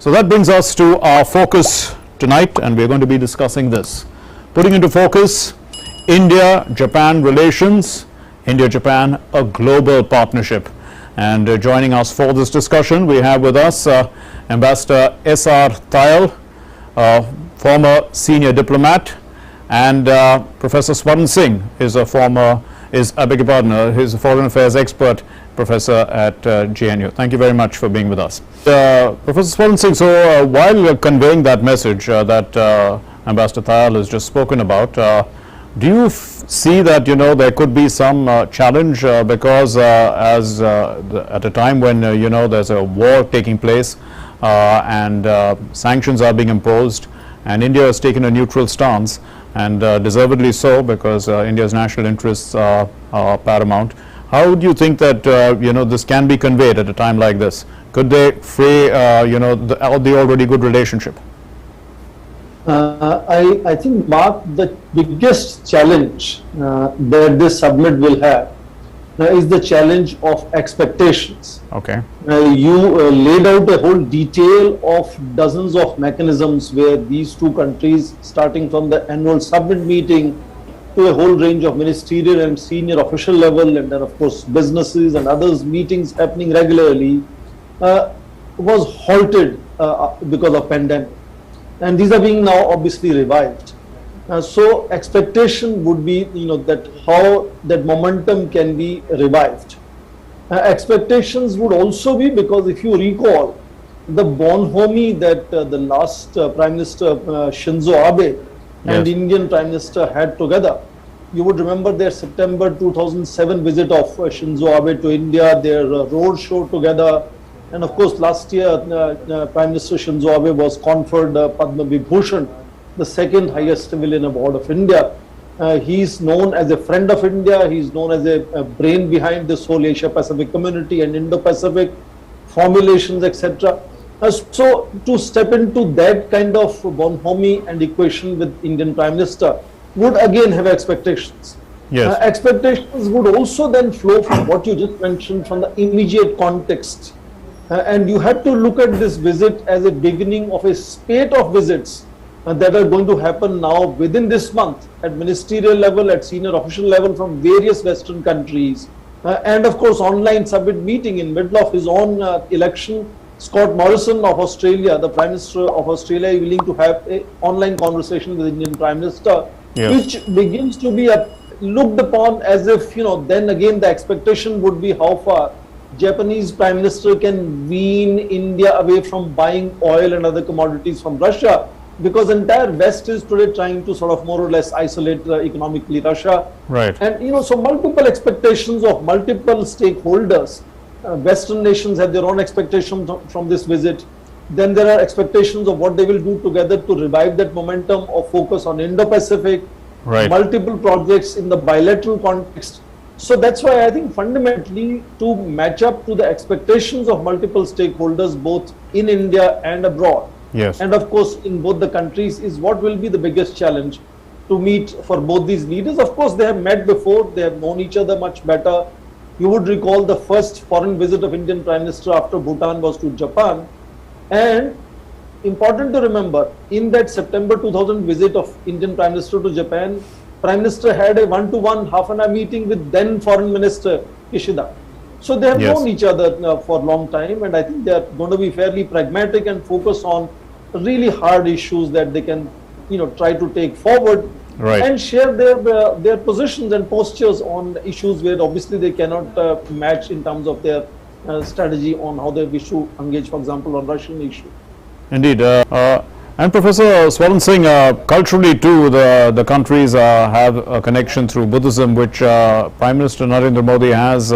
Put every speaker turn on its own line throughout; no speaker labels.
So that brings us to our focus tonight, and we're going to be discussing this. Putting into focus India-Japan relations, India-Japan, a global partnership. And joining us for this discussion, we have with us Ambassador S.R. Thayal, former senior diplomat, and Professor Swaran Singh is a former, he's a foreign affairs expert professor at JNU. Thank you very much for being with us. Professor Swaran Singh, so while conveying that message that Ambassador Thayal has just spoken about, do you see that, you know, there could be some challenge because at a time when, you know, there's a war taking place and sanctions are being imposed, and India has taken a neutral stance, and deservedly so, because India's national interests are paramount. How do you think that you know, this can be conveyed at a time like this? Could they fray you know, the already good relationship?
I think, Mark, the biggest challenge that this summit will have is the challenge of expectations.
Okay.
You laid out a whole detail of dozens of mechanisms where these two countries, starting from the annual summit meeting to a whole range of ministerial and senior official level, and then of course businesses and others meetings happening regularly, was halted because of pandemic. And these are being now obviously revived. So expectation would be, you know, that how that momentum can be revived. Expectations would also be, because if you recall, the bonhomie that the last Prime Minister Shinzo Abe and Indian Prime Minister had together. You would remember their September 2007 visit of Shinzo Abe to India, their road show together. And of course, last year, Prime Minister Shinzo Abe was conferred Padma Vibhushan, the second highest civilian award of India. He's known as a friend of India. He's known as a brain behind this whole Asia-Pacific community and Indo-Pacific formulations, etc. So to step into that kind of bonhomie and equation with Indian Prime Minister would again have expectations.
Yes.
Expectations would also then flow from what you just mentioned, from the immediate context. And you have to look at this visit as a beginning of a spate of visits that are going to happen now within this month at ministerial level, at senior official level from various Western countries. And of course, online summit meeting in middle of his own election. Scott Morrison of Australia, the Prime Minister of Australia, is willing to have an online conversation with the Indian Prime Minister, which begins to be looked upon as if, you know, then again the expectation would be how far Japanese Prime Minister can wean India away from buying oil and other commodities from Russia, because entire West is today trying to sort of more or less isolate economically Russia.
Right.
And, you know, so multiple expectations of multiple stakeholders. Western nations have their own expectations from this visit. Then there are expectations of what they will do together to revive that momentum of focus on Indo-Pacific, multiple projects in the bilateral context. So that's why I think fundamentally to match up to the expectations of multiple stakeholders, both in India and abroad, and of course in both the countries, is what will be the biggest challenge to meet for both these leaders. Of course, they have met before, they have known each other much better. You would recall the first foreign visit of Indian Prime Minister after Bhutan was to Japan. And important to remember, in that September 2000 visit of Indian Prime Minister to Japan, Prime Minister had a one-to-one half-an-hour meeting with then Foreign Minister Kishida. So they have known each other for a long time, and I think they are going to be fairly pragmatic and focus on really hard issues that they can, you know, try to take forward. And share their positions and postures on issues where obviously they cannot match in terms of their strategy on how they wish to engage, for example, on Russian issue.
Indeed. And Professor Swaran Singh, culturally too, the countries have a connection through Buddhism, which Prime Minister Narendra Modi has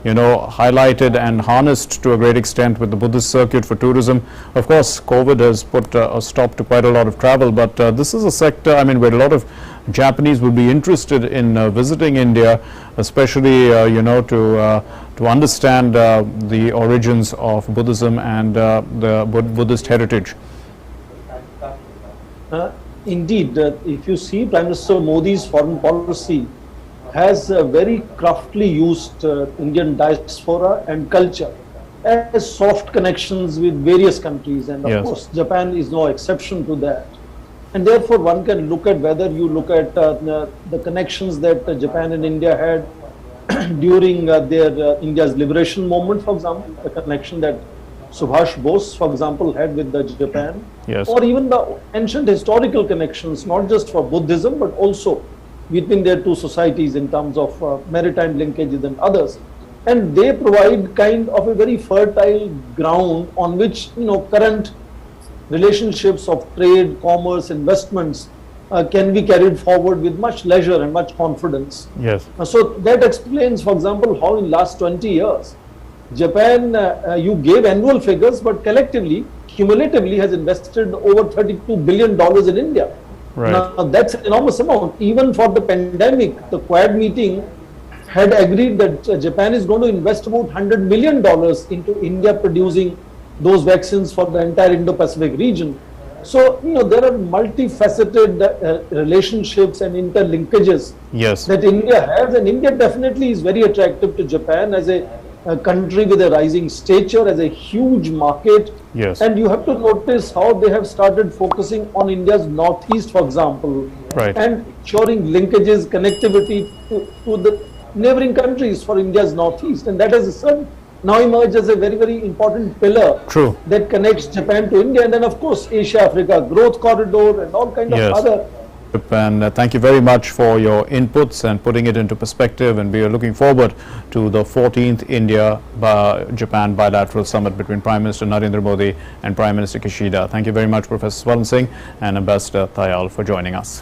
you know, highlighted and harnessed to a great extent with the Buddhist circuit for tourism. Of course, COVID has put a stop to quite a lot of travel, but this is a sector, I mean, where a lot of Japanese would be interested in visiting India, especially you know, to understand the origins of Buddhism and the Buddhist heritage.
Indeed, if you see Prime Minister Modi's foreign policy has very craftily used Indian diaspora and culture has soft connections with various countries, and of
Yes.
course Japan is no exception to that. And therefore one can look at whether you look at the connections that Japan and India had during their India's liberation movement, for example, the connection that Subhash Bose, for example, had with the Japan,
Yes.
or even the ancient historical connections, not just for Buddhism, but also between their two societies in terms of maritime linkages and others. And they provide kind of a very fertile ground on which, current relationships of trade, commerce, investments can be carried forward with much leisure and much confidence.
Yes.
So that explains, for example, how in last 20 years, Japan, you gave annual figures, but collectively, cumulatively has invested over $32 billion in India.
Right.
Now, that's an enormous amount. Even for the pandemic, the Quad meeting had agreed that Japan is going to invest about $100 million into India producing those vaccines for the entire Indo-Pacific region. So, there are multifaceted relationships and interlinkages
Yes.
that India has, and India definitely is very attractive to Japan as a country with a rising stature, as a huge market.
Yes.
And you have to notice how they have started focusing on India's northeast, for example,
Right.
and ensuring linkages, connectivity to the neighboring countries for India's northeast. And that has now emerged as a very, very important pillar
True.
that connects Japan to India. And then, of course, Asia-Africa growth corridor and all kind of
Yes.
other.
And thank you very much for your inputs and putting it into perspective, and we are looking forward to the 14th India-Japan bilateral summit between Prime Minister Narendra Modi and Prime Minister Kishida. Thank you very much, Professor Swaran Singh and Ambassador Thayal, for joining us.